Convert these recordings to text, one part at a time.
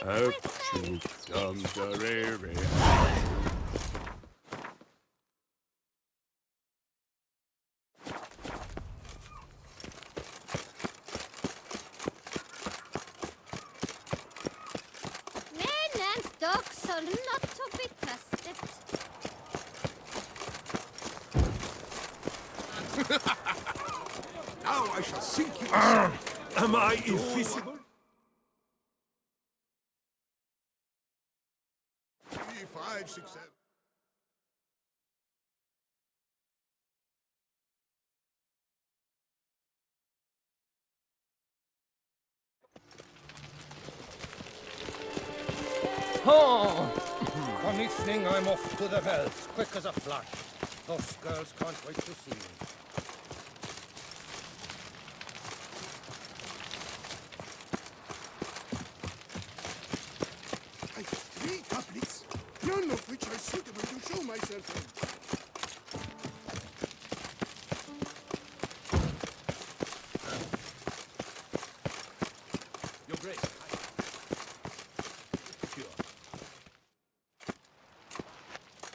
Men and dogs are not to be trusted. Now I shall sink you. Am I invisible? 3, 5, 6, 7. Oh! Funny thing, I'm off to the bells, quick as a flash. Those girls can't wait to see me. I've 3 couplets, none of which are suitable to show myself in. Your Grace.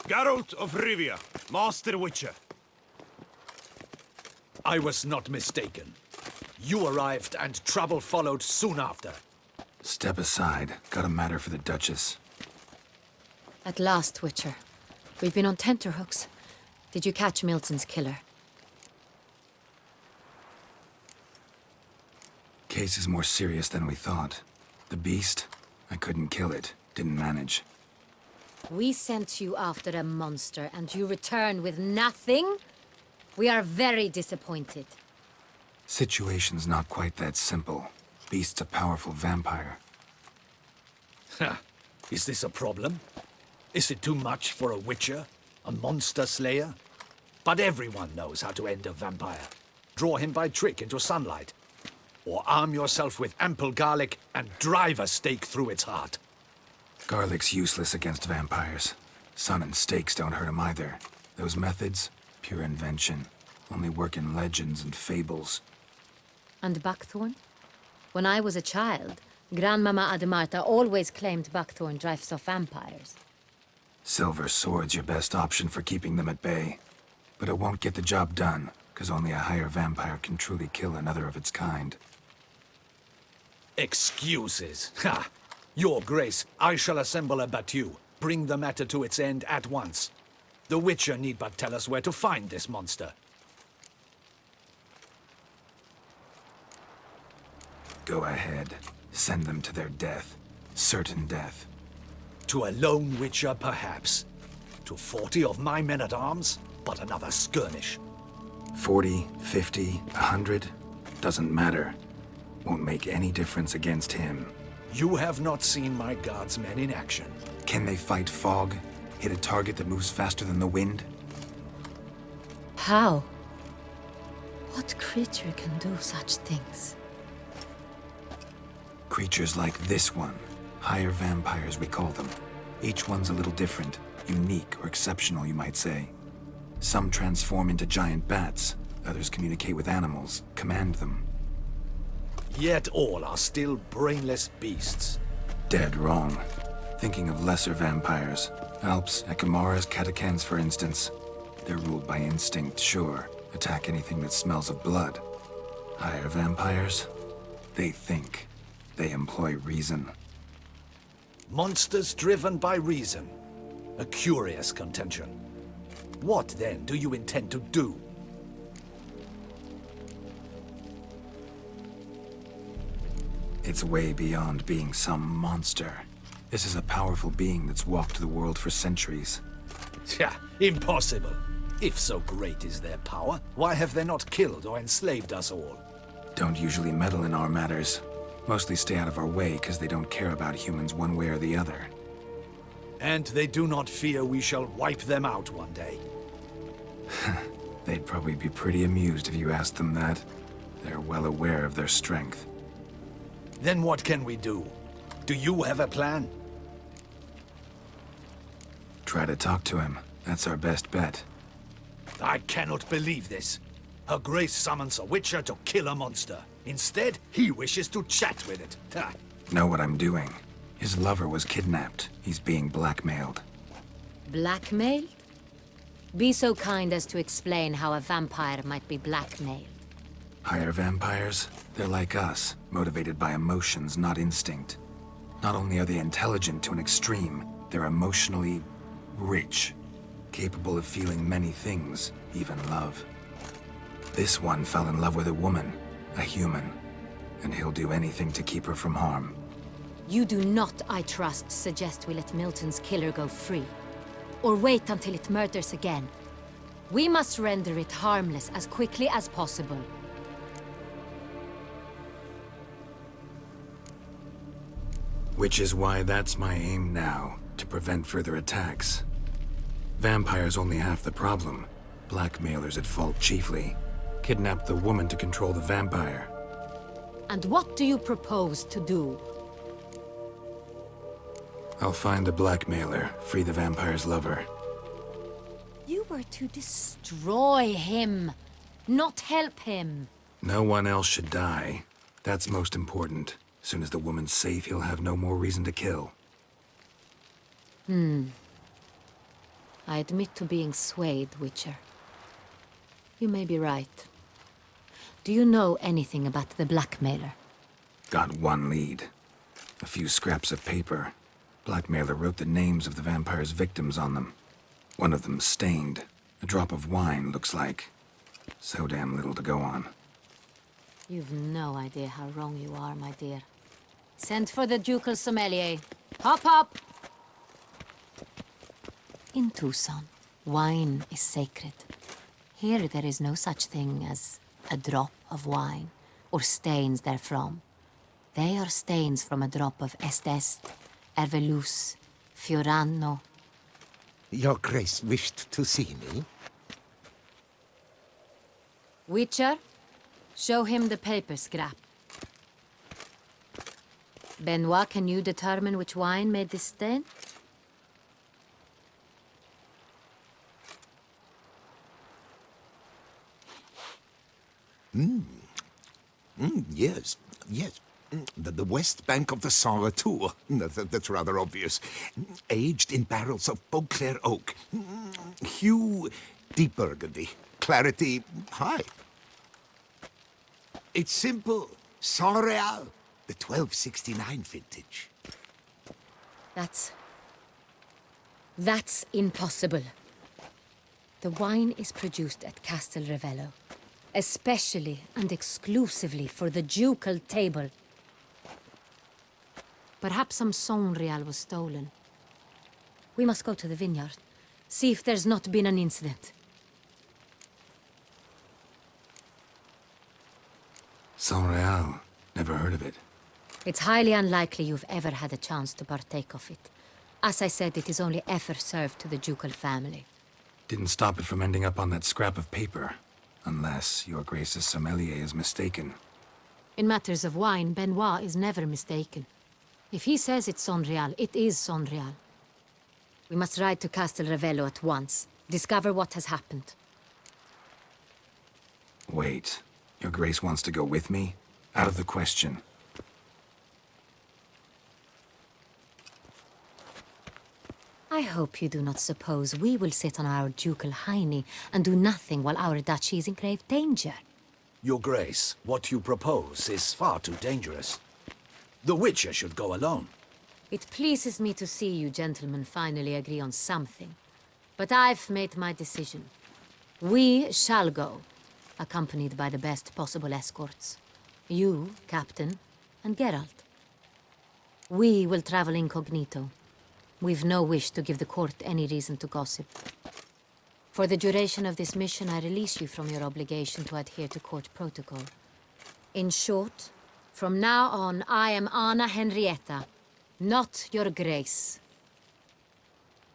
Geralt of Rivia, Master Witcher. I was not mistaken. You arrived and trouble followed soon after. Step aside. Got a matter for the Duchess. At last, Witcher. We've been on tenterhooks. Did you catch Milton's killer? Case is more serious than we thought. The beast? I couldn't kill it. Didn't manage. We sent you after a monster, and you return with nothing? We are very disappointed. Situation's not quite that simple. Beast's a powerful vampire. Ha! Is this a problem? Is it too much for a Witcher? A monster slayer? But everyone knows how to end a vampire. Draw him by trick into sunlight. Or arm yourself with ample garlic and drive a stake through its heart. Garlic's useless against vampires. Sun and stakes don't hurt him either. Those methods, pure invention. Only work in legends and fables. And buckthorn? When I was a child, Grandmama Ademarta always claimed buckthorn drives off vampires. Silver sword's your best option for keeping them at bay. But it won't get the job done, because only a higher vampire can truly kill another of its kind. Excuses. Ha! Your Grace, I shall assemble a battue. Bring the matter to its end at once. The Witcher need but tell us where to find this monster. Go ahead. Send them to their death. Certain death. To a lone Witcher, perhaps. To 40 of my men-at-arms, but another skirmish. 40, 50, 100? Doesn't matter. Won't make any difference against him. You have not seen my guardsmen in action. Can they fight fog? Hit a target that moves faster than the wind? How? What creature can do such things? Creatures like this one. Higher vampires, we call them. Each one's a little different. Unique or exceptional, you might say. Some transform into giant bats. Others communicate with animals, command them. Yet all are still brainless beasts. Dead wrong. Thinking of lesser vampires. Alps, Echimaras, Catacans, for instance. They're ruled by instinct, sure. Attack anything that smells of blood. Higher vampires? They think. They employ reason. Monsters driven by reason. A curious contention. What, then, do you intend to do? It's way beyond being some monster. This is a powerful being that's walked the world for centuries. Tja, impossible. If so great is their power, why have they not killed or enslaved us all? Don't usually meddle in our matters. Mostly stay out of our way because they don't care about humans one way or the other. And they do not fear we shall wipe them out one day. They'd probably be pretty amused if you asked them that. They're well aware of their strength. Then what can we do? Do you have a plan? Try to talk to him. That's our best bet. I cannot believe this. Her Grace summons a Witcher to kill a monster. Instead, he wishes to chat with it. Ha. Know what I'm doing. His lover was kidnapped. He's being blackmailed. Blackmailed? Be so kind as to explain how a vampire might be blackmailed. Higher vampires? They're like us, motivated by emotions, not instinct. Not only are they intelligent to an extreme, they're emotionally rich, capable of feeling many things, even love. This one fell in love with a woman, a human, and he'll do anything to keep her from harm. You do not, I trust, suggest we let Milton's killer go free. Or wait until it murders again. We must render it harmless as quickly as possible. Which is why that's my aim now, to prevent further attacks. Vampires only half the problem. Blackmailers at fault chiefly. Kidnapped the woman to control the vampire. And what do you propose to do? I'll find the blackmailer, free the vampire's lover. You were to destroy him, not help him. No one else should die. That's most important. As soon as the woman's safe, he'll have no more reason to kill. I admit to being swayed, Witcher. You may be right. Do you know anything about the blackmailer? Got one lead. A few scraps of paper. Blackmailer wrote the names of the vampire's victims on them. One of them stained. A drop of wine, looks like. So damn little to go on. You've no idea how wrong you are, my dear. Send for the ducal sommelier. Hop, hop! In Tucson, wine is sacred. Here there is no such thing as a drop of wine, or stains therefrom. They are stains from a drop of Est, Ervelus, Fiorano. Your Grace wished to see me? Witcher, show him the paper scrap. Benoit, can you determine which wine made this stain? Yes, yes. The west bank of the Saint Retour. That's rather obvious. Aged in barrels of Beauclair oak. Hue, deep burgundy. Clarity, high. It's simple. Saint Real, the 1269 vintage. That's impossible. The wine is produced at Castel Ravello, especially and exclusively for the ducal table. Perhaps some Saint Real was stolen. We must go to the vineyard, see if there's not been an incident. Saint Real. Never heard of it. It's highly unlikely you've ever had a chance to partake of it. As I said, it is only ever served to the ducal family. Didn't stop it from ending up on that scrap of paper. Unless your Grace's sommelier is mistaken. In matters of wine, Benoit is never mistaken. If he says it's Saint Real, it is Saint Real. We must ride to Castel Ravello at once. Discover what has happened. Wait. Your Grace wants to go with me? Out of the question. I hope you do not suppose we will sit on our ducal hiney and do nothing while our duchy is in grave danger. Your Grace, what you propose is far too dangerous. The Witcher should go alone. It pleases me to see you gentlemen finally agree on something. But I've made my decision. We shall go, accompanied by the best possible escorts. You, Captain, and Geralt. We will travel incognito. We've no wish to give the court any reason to gossip. For the duration of this mission, I release you from your obligation to adhere to court protocol. In short, from now on, I am Anna Henrietta, not your Grace.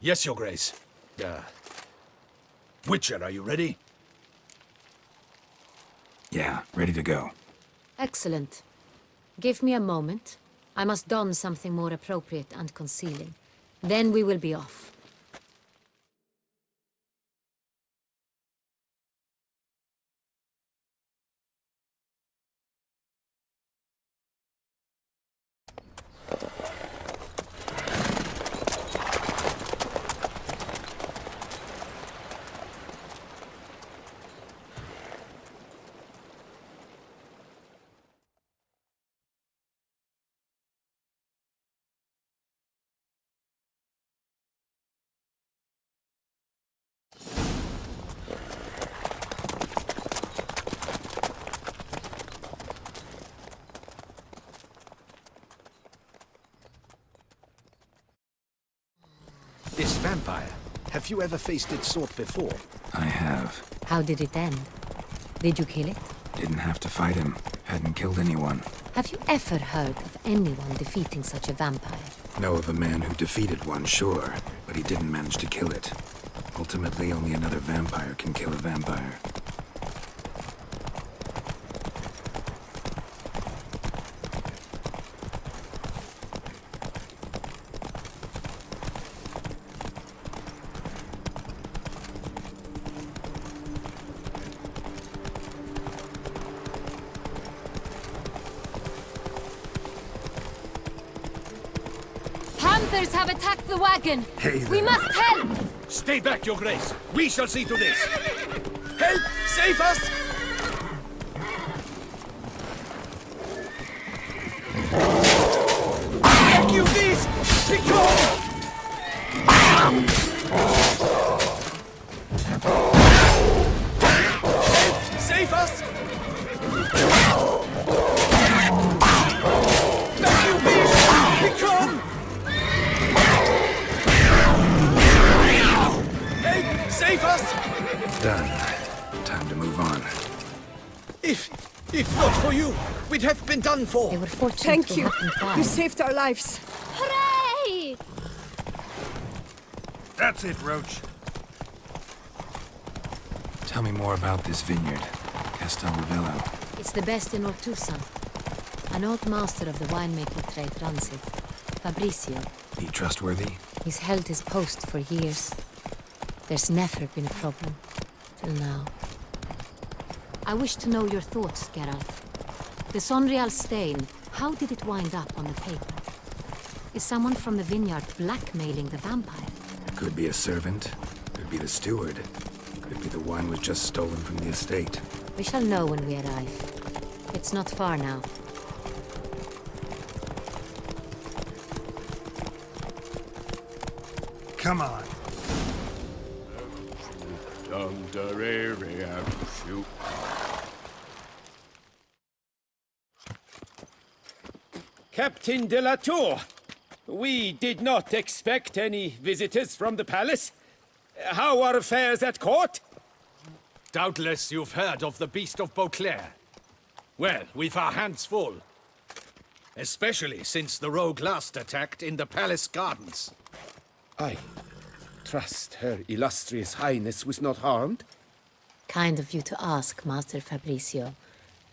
Yes, Your Grace. Witcher, are you ready? Yeah, ready to go. Excellent. Give me a moment. I must don something more appropriate and concealing. Then we will be off. This vampire, have you ever faced its sort before? I have. How did it end? Did you kill it? Didn't have to fight him. Hadn't killed anyone. Have you ever heard of anyone defeating such a vampire? Know of a man who defeated one, sure, but he didn't manage to kill it. Ultimately, only another vampire can kill a vampire. Panthers have attacked the wagon! Hey We there. must help! Stay back, Your Grace. We shall see to this. Help! Save us! Thank you, beast! Because... Help! Save us! Thank you, beast! Begone! Help! Save us! Done. Time to move on. If not for you, we'd have been done for. They were fortunate Thank to you. have been found. You saved our lives. Hooray! That's it, Roach. Tell me more about this vineyard. Castel Ravello. It's the best in Ortusan. An old master of the winemaking trade runs it. Fabrizio. He trustworthy? He's held his post for years. There's never been a problem. Till now. I wish to know your thoughts, Geralt. The Sonreal stain, how did it wind up on the paper? Is someone from the vineyard blackmailing the vampire? Could be a servant. Could be the steward. Could be the wine was just stolen from the estate. We shall know when we arrive. It's not far now. Come on. Captain de la Tour, we did not expect any visitors from the palace. How are affairs at court? Doubtless you've heard of the Beast of Beauclair. Well, we've our hands full. Especially since the rogue last attacked in the palace gardens. I trust Her Illustrious Highness was not harmed. Kind of you to ask, Master Fabrizio.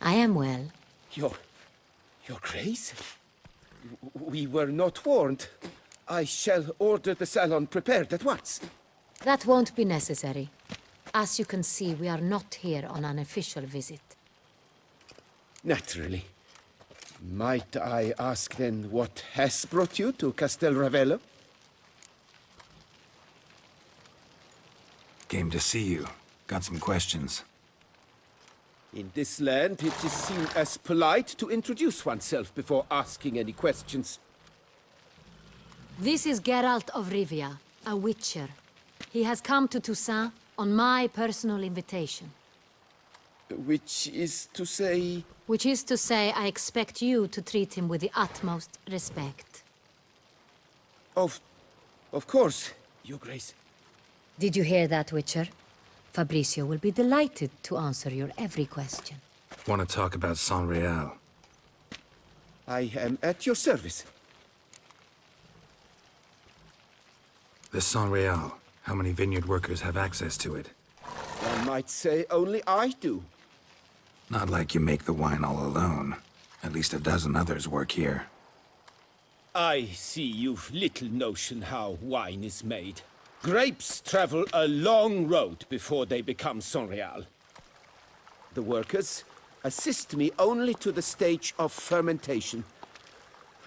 I am well. Your Grace? We were not warned. I shall order the salon prepared at once. That won't be necessary. As you can see, we are not here on an official visit. Naturally. Might I ask then what has brought you to Castel Ravello? Came to see you. Got some questions. In this land, it is seen as polite to introduce oneself before asking any questions. This is Geralt of Rivia, a witcher. He has come to Toussaint on my personal invitation. Which is to say... Which is to say, I expect you to treat him with the utmost respect. Of course, Your Grace. Did you hear that, Witcher? Fabrizio will be delighted to answer your every question. Want to talk about Sonreal? I am at your service. The Sonreal. How many vineyard workers have access to it? One might say only I do. Not like you make the wine all alone. At least a dozen others work here. I see you've little notion how wine is made. Grapes travel a long road before they become Sonreal. The workers assist me only to the stage of fermentation.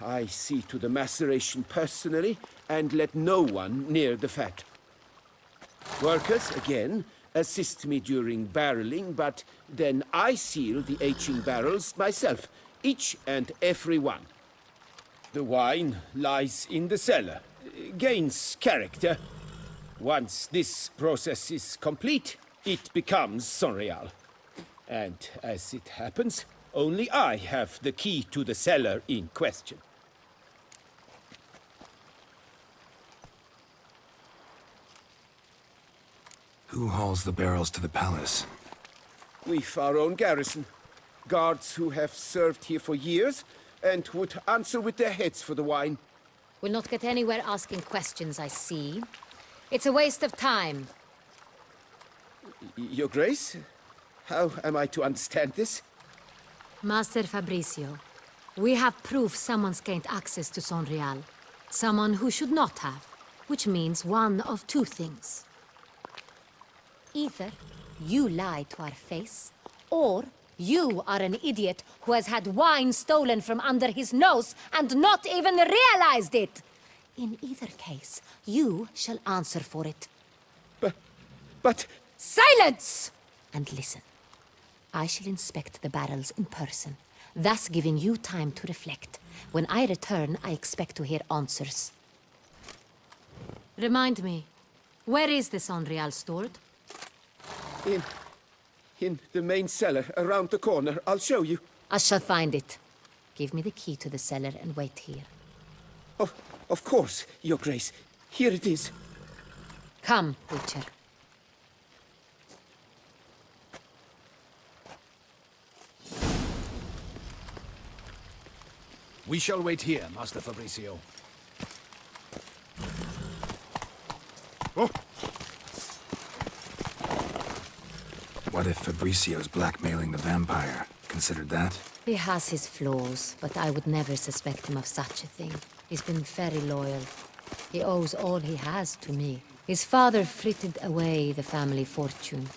I see to the maceration personally and let no one near the fat. Workers, again, assist me during barreling, but then I seal the aging barrels myself, each and every one. The wine lies in the cellar, gains character. Once this process is complete, it becomes Sonreal. And as it happens, only I have the key to the cellar in question. Who hauls the barrels to the palace? We've our own garrison. Guards who have served here for years and would answer with their heads for the wine. We'll not get anywhere asking questions, I see. It's a waste of time. Your Grace? How am I to understand this? Master Fabricio, we have proof someone's gained access to Sonreal. Someone who should not have, which means one of two things. Either you lie to our face, or you are an idiot who has had wine stolen from under his nose and not even realized it. In either case, you shall answer for it. But... Silence! And listen. I shall inspect the barrels in person, thus giving you time to reflect. When I return, I expect to hear answers. Remind me, where is this Sonreal stored? In the main cellar, around the corner. I'll show you. I shall find it. Give me the key to the cellar and wait here. Oh, of course, Your Grace. Here it is. Come, Witcher. We shall wait here, Master Fabricio. Oh, What if Fabricio's blackmailing the vampire? Considered that? He has his flaws, but I would never suspect him of such a thing. He's been very loyal. He owes all he has to me. His father frittered away the family fortune.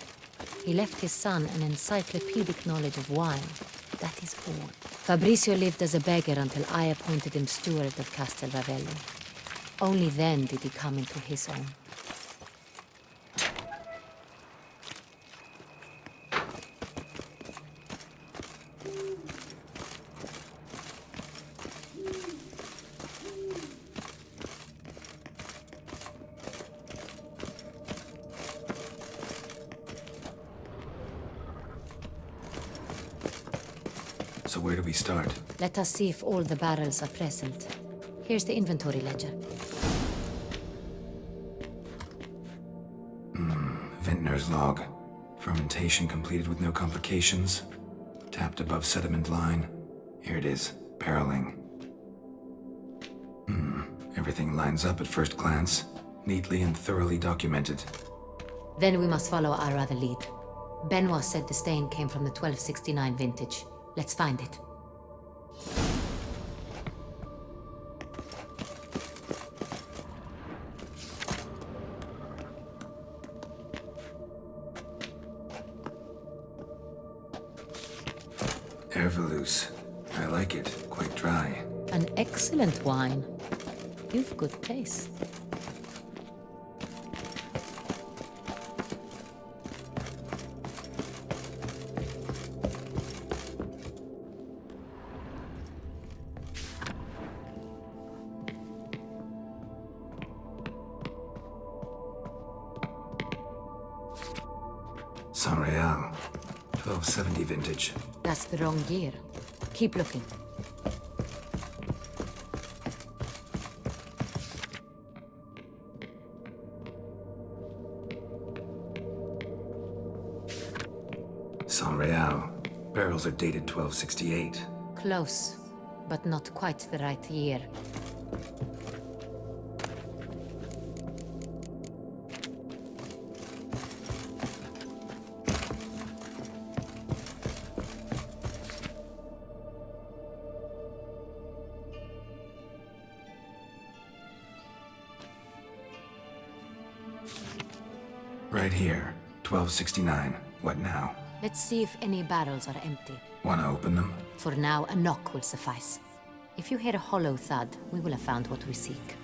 He left his son an encyclopedic knowledge of wine. That is all. Fabricio lived as a beggar until I appointed him steward of Castel Ravello. Only then did he come into his own. So where do we start? Let us see if all the barrels are present. Here's the inventory ledger. Vintner's log. Fermentation completed with no complications. Tapped above sediment line. Here it is. Barreling. Everything lines up at first glance. Neatly and thoroughly documented. Then we must follow our other lead. Benoit said the stain came from the 1269 vintage. Let's find it. Herveloos. I like it. Quite dry. An excellent wine. You've good taste. Sonreal. 1270 vintage. That's the wrong year. Keep looking. Sonreal. Barrels are dated 1268. Close, but not quite the right year. Right here. 1269. What now? Let's see if any barrels are empty. Wanna open them? For now, a knock will suffice. If you hear a hollow thud, we will have found what we seek.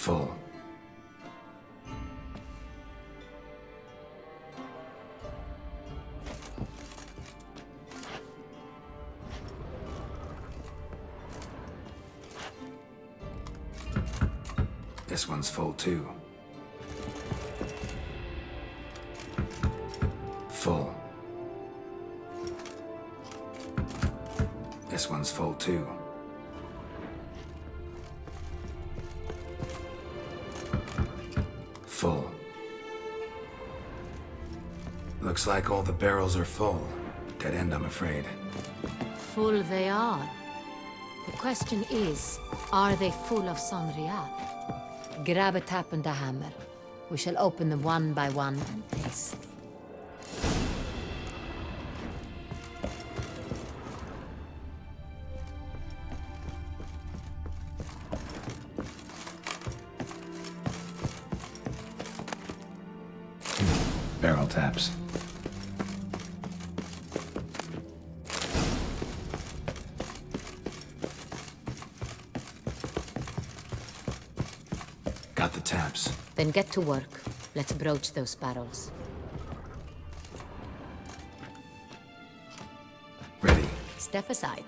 Full. This one's full too. Full. This one's full too. Full. Looks like all the barrels are full. Dead end, I'm afraid. Full they are. The question is, are they full of Sonreal? Grab a tap and a hammer. We shall open them one by one and taste. Barrel taps. Got the taps. Then get to work. Let's broach those barrels. Ready. Step aside.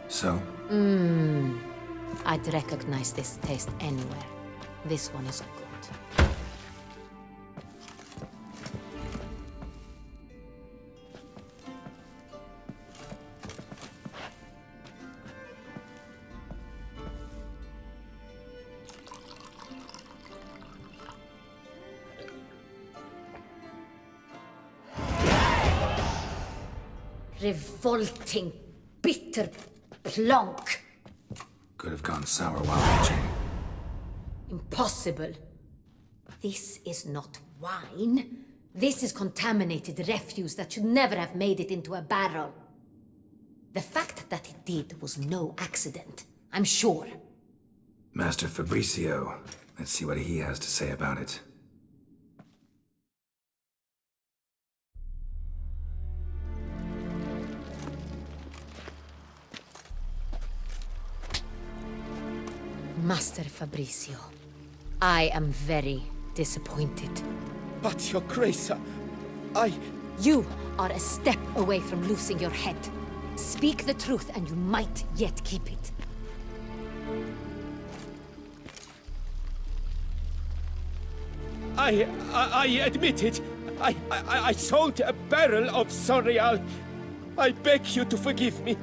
So, I'd recognize this taste anywhere. This one is good. Revolting, bitter plonk. could have gone sour while aging. Impossible. This is not wine. This is contaminated refuse that should never have made it into a barrel. The fact that it did was no accident, I'm sure. Master Fabricio. Let's see what he has to say about it. Master Fabricio, I am very disappointed. But, Your Grace, You are a step away from losing your head. Speak the truth and you might yet keep it. I admit it. I sold a barrel of Sonreal. I beg you to forgive me.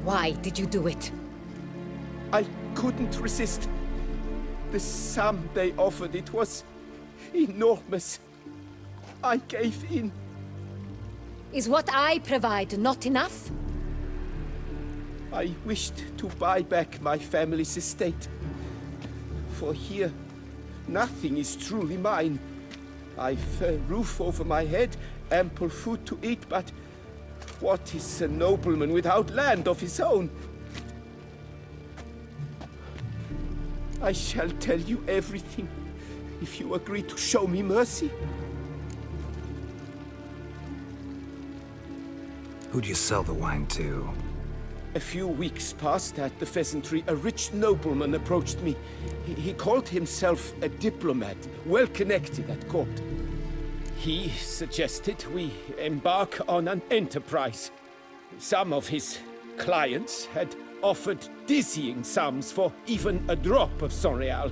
Why did you do it? I couldn't resist. The sum they offered, it was enormous. I gave in. Is what I provide not enough? I wished to buy back my family's estate. For here, nothing is truly mine. I've a roof over my head, ample food to eat, but what is a nobleman without land of his own? I shall tell you everything, if you agree to show me mercy. Who'd you sell the wine to? A few weeks past at the pheasantry, a rich nobleman approached me. He called himself a diplomat, well connected at court. He suggested we embark on an enterprise. Some of his clients had offered dizzying sums for even a drop of Sonreal.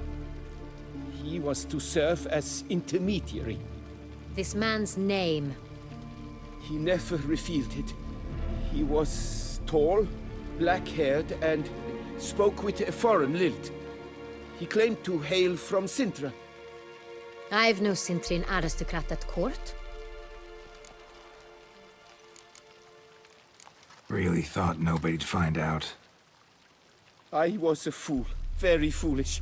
He was to serve as intermediary. This man's name. He never revealed it. He was tall, black-haired, and spoke with a foreign lilt. He claimed to hail from Sintra. I've no Cintrian aristocrat at court. Really thought nobody'd find out. I was a fool, very foolish.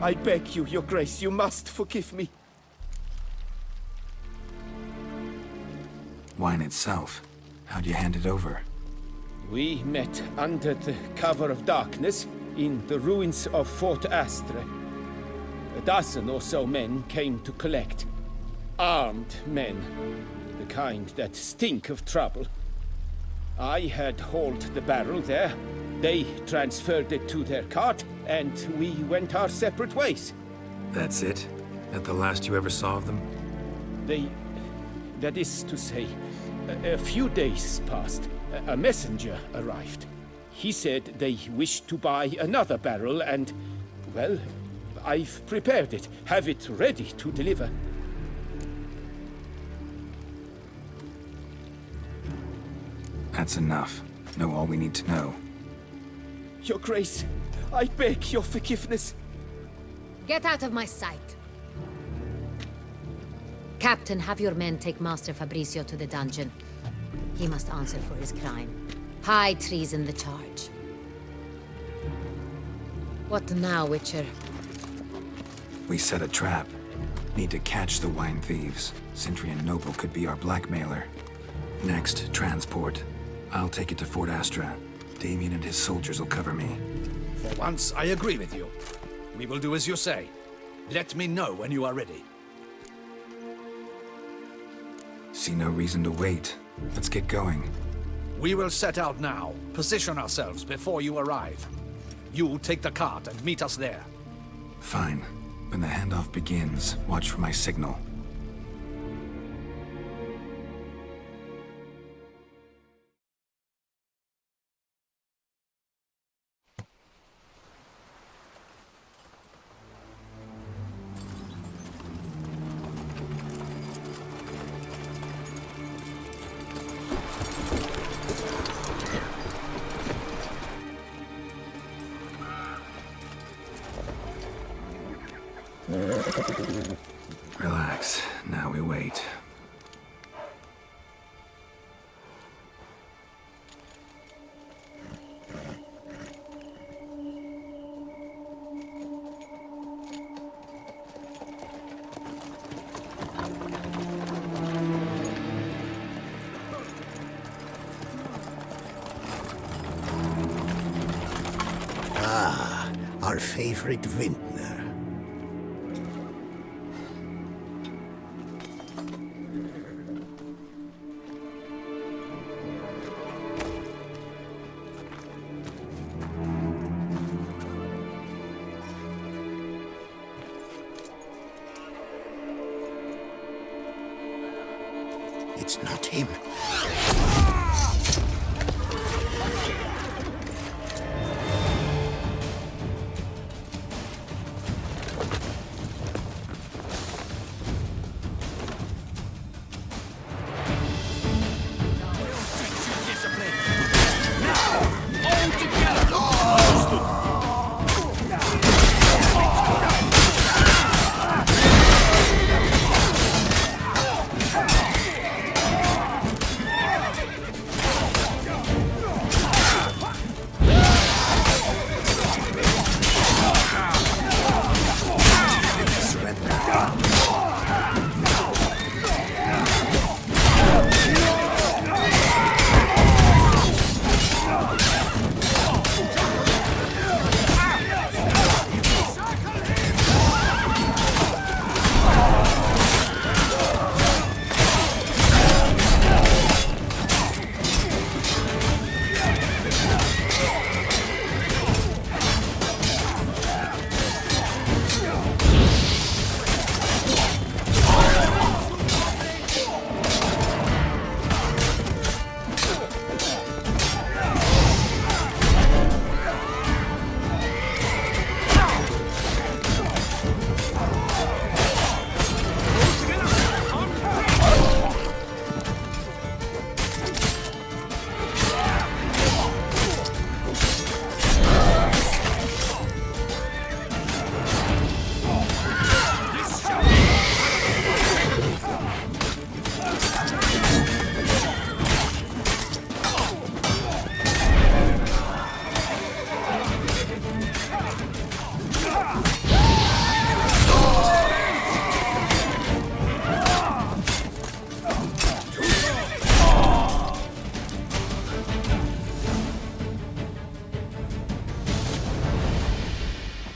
I beg you, Your Grace, you must forgive me. Wine itself. How'd you hand it over? We met under the cover of darkness in the ruins of Fort Astre. A dozen or so men came to collect. Armed men, the kind that stink of trouble. I had hauled the barrel there, They transferred it to their cart, and we went our separate ways. That's it? That the last you ever saw of them? That is to say, a few days passed. A messenger arrived. He said they wished to buy another barrel and, well, I've prepared it. Have it ready to deliver. That's enough. Know all we need to know. Your Grace, I beg your forgiveness. Get out of my sight. Captain, have your men take Master Fabrizio to the dungeon. He must answer for his crime. High treason the charge. What now, Witcher? We set a trap. Need to catch the wine thieves. Sintry and Noble could be our blackmailer. Next, transport. I'll take it to Fort Astra. Damien and his soldiers will cover me. For once, I agree with you. We will do as you say. Let me know when you are ready. See no reason to wait. Let's get going. We will set out now. Position ourselves before you arrive. You take the cart and meet us there. Fine. When the handoff begins, watch for my signal. Relax. Now we wait. Our favorite vintner. It's not him.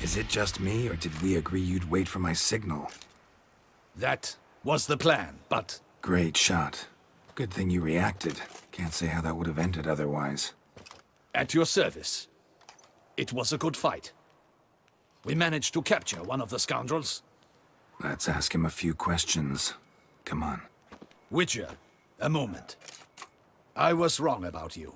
Is it just me, or did we agree you'd wait for my signal? That was the plan, but Great shot. Good thing you reacted. Can't say how that would have ended otherwise. at your service. It was a good fight. We managed to capture one of the scoundrels. Let's ask him a few questions. Come on. Witcher, a moment. I was wrong about you.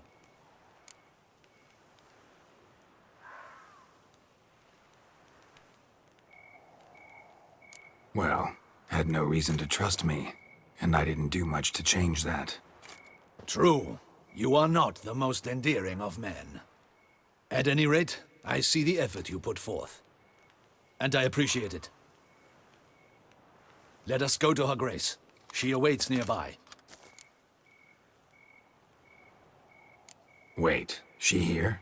Well, had no reason to trust me, and I didn't do much to change that. True. You are not the most endearing of men. At any rate, I see the effort you put forth. And I appreciate it. Let us go to her grace. She awaits nearby. Wait, she here?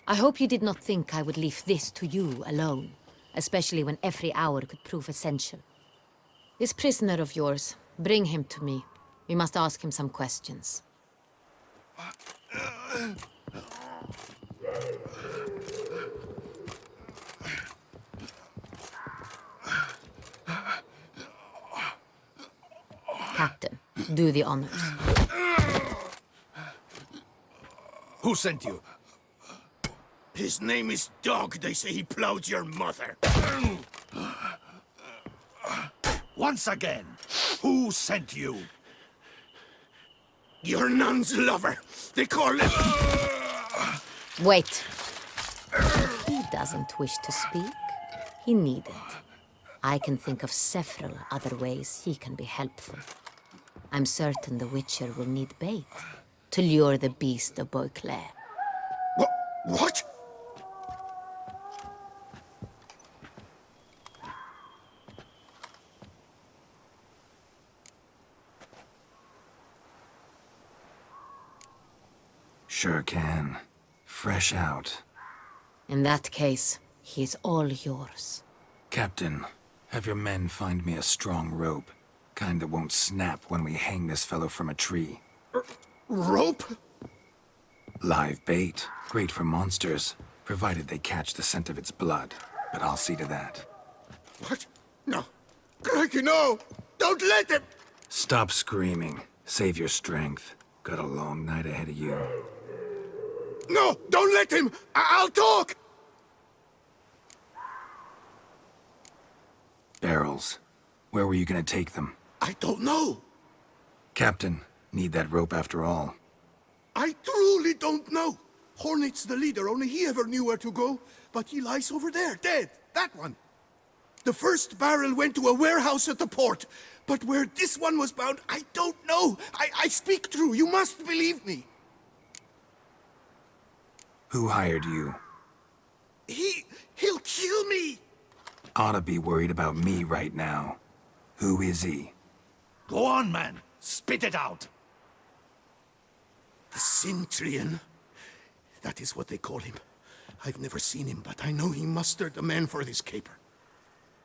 I hope you did not think I would leave this to you alone, especially when every hour could prove essential. This prisoner of yours, bring him to me. We must ask him some questions. Captain, do the honors. Who sent you? His name is Dog. They say he plowed your mother. Once again, who sent you? Your nun's lover. They call him... Wait. He doesn't wish to speak. He needn't. I can think of several other ways he can be helpful. I'm certain the Witcher will need bait to lure the beast of Beauclair. What? Sure can. Fresh out. In that case, he is all yours. Captain, have your men find me a strong rope. Kind that won't snap when we hang this fellow from a tree. Rope? Live bait. Great for monsters, provided they catch the scent of its blood. But I'll see to that. What? No. Crikey, no! Don't let him! Stop screaming. Save your strength. Got a long night ahead of you. No! Don't let him! I'll talk! Barrels. Where were you gonna take them? I don't know. Captain, need that rope after all. I truly don't know. Hornet's the leader, only he ever knew where to go. But he lies over there, dead. That one. The first barrel went to a warehouse at the port. But where this one was bound, I don't know. I speak true. You must believe me. Who hired you? He'll kill me. Oughta be worried about me right now. Who is he? Go on, man. Spit it out. The Cintrian. That is what they call him. I've never seen him, but I know he mustered the men for this caper.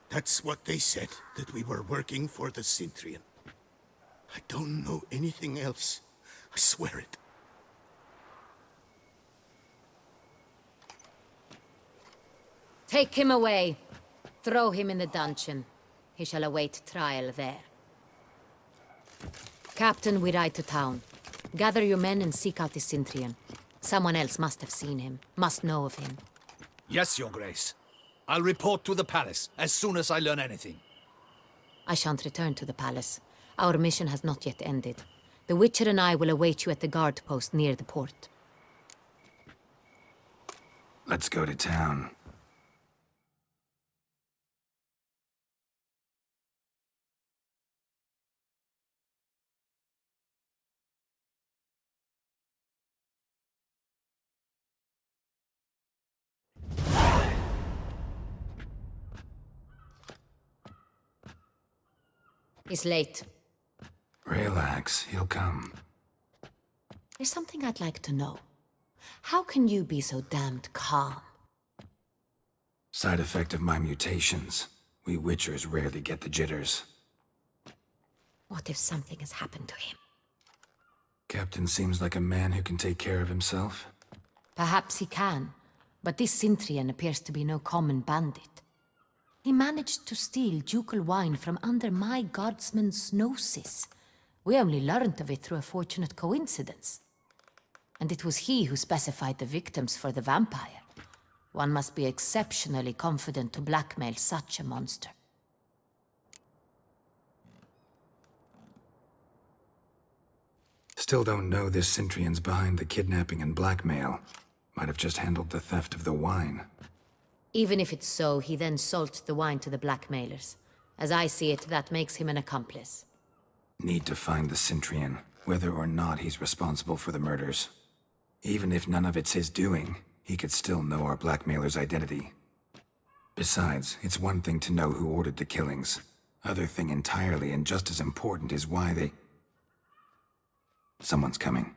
That's what they said, that we were working for the Cintrian. I don't know anything else. I swear it. Take him away. Throw him in the dungeon. He shall await trial there. Captain, we ride to town. Gather your men and seek out the Cintrian. Someone else must have seen him, must know of him. Yes, Your Grace. I'll report to the palace as soon as I learn anything. I shan't return to the palace. Our mission has not yet ended. The Witcher and I will await you at the guard post near the port. Let's go to town. It's late. Relax, he'll come. There's something I'd like to know. How can you be so damned calm? Side effect of my mutations. We Witchers rarely get the jitters. What if something has happened to him? Captain seems like a man who can take care of himself. Perhaps he can, but this Cintrian appears to be no common bandit. He managed to steal ducal wine from under my guardsman's noses. We only learned of it through a fortunate coincidence. And it was he who specified the victims for the vampire. One must be exceptionally confident to blackmail such a monster. Still don't know this Cintrian's behind the kidnapping and blackmail. Might have just handled the theft of the wine. Even if it's so, he then sold the wine to the blackmailers. As I see it, that makes him an accomplice. Need to find the Cintrian, whether or not he's responsible for the murders. Even if none of it's his doing, he could still know our blackmailer's identity. Besides, it's one thing to know who ordered the killings. Other thing entirely, and just as important, is why they... Someone's coming.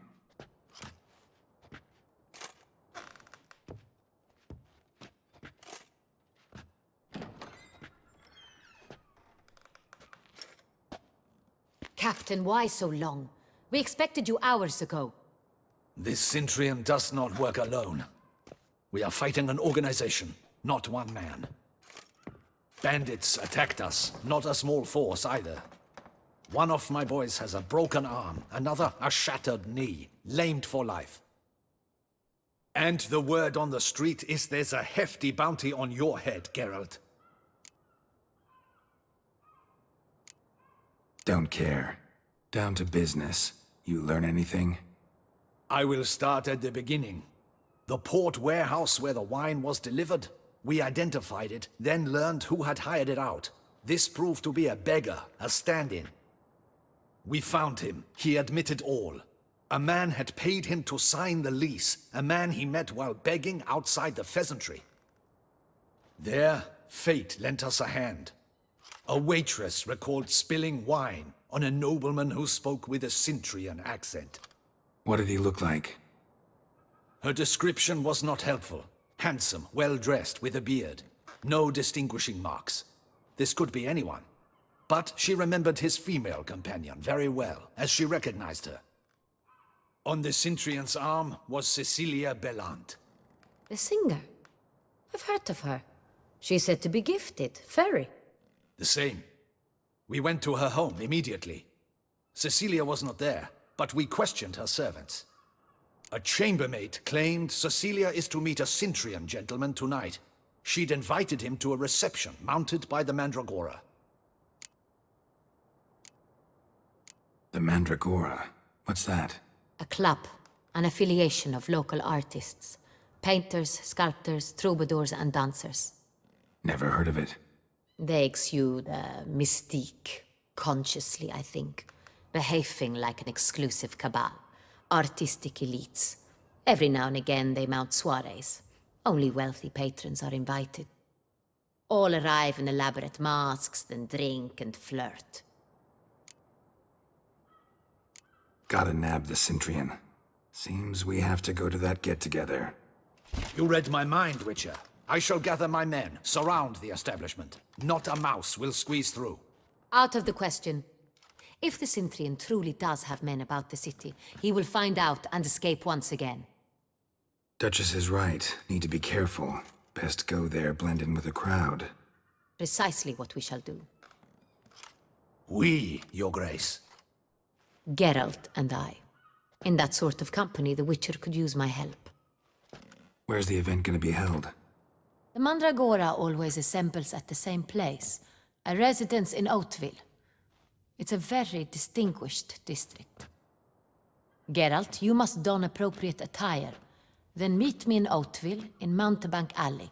Captain, why so long? We expected you hours ago. This Cintrian does not work alone. We are fighting an organization, not one man. Bandits attacked us, not a small force either. One of my boys has a broken arm, another a shattered knee, lamed for life. And the word on the street is there's a hefty bounty on your head, Geralt. Don't care. Down to business. You learn anything? I will start at the beginning. The port warehouse where the wine was delivered. We identified it, then learned who had hired it out. This proved to be a beggar, a stand-in. We found him. He admitted all. A man had paid him to sign the lease, a man he met while begging outside the pheasantry. There, fate lent us a hand. A waitress recalled spilling wine on a nobleman who spoke with a Cintrian accent. What did he look like? Her description was not helpful. Handsome, well-dressed, with a beard. No distinguishing marks. This could be anyone. But she remembered his female companion very well, as she recognized her. On the Cintrian's arm was Cecilia Bellant. The singer? I've heard of her. She's said to be gifted, fairy. The same. We went to her home immediately. Cecilia was not there, but we questioned her servants. A chambermaid claimed Cecilia is to meet a Cintrian gentleman tonight. She'd invited him to a reception mounted by the Mandragora. The Mandragora? What's that? A club, an affiliation of local artists. Painters, sculptors, troubadours and dancers. Never heard of it. They exude mystique, consciously, I think. Behaving like an exclusive cabal. Artistic elites. Every now and again they mount soirees. Only wealthy patrons are invited. All arrive in elaborate masks, then drink and flirt. Gotta nab the Cintrian. Seems we have to go to that get-together. You read my mind, Witcher. I shall gather my men, surround the establishment. Not a mouse will squeeze through. Out of the question. If the Cintrian truly does have men about the city, he will find out and escape once again. Duchess is right. Need to be careful. Best go there, blend in with the crowd. Precisely what we shall do. We, Your Grace. Geralt and I. In that sort of company, the Witcher could use my help. Where's the event gonna be held? The Mandragora always assembles at the same place, a residence in Oatville. It's a very distinguished district. Geralt, you must don appropriate attire. Then meet me in Oatville, in Mountebank Alley.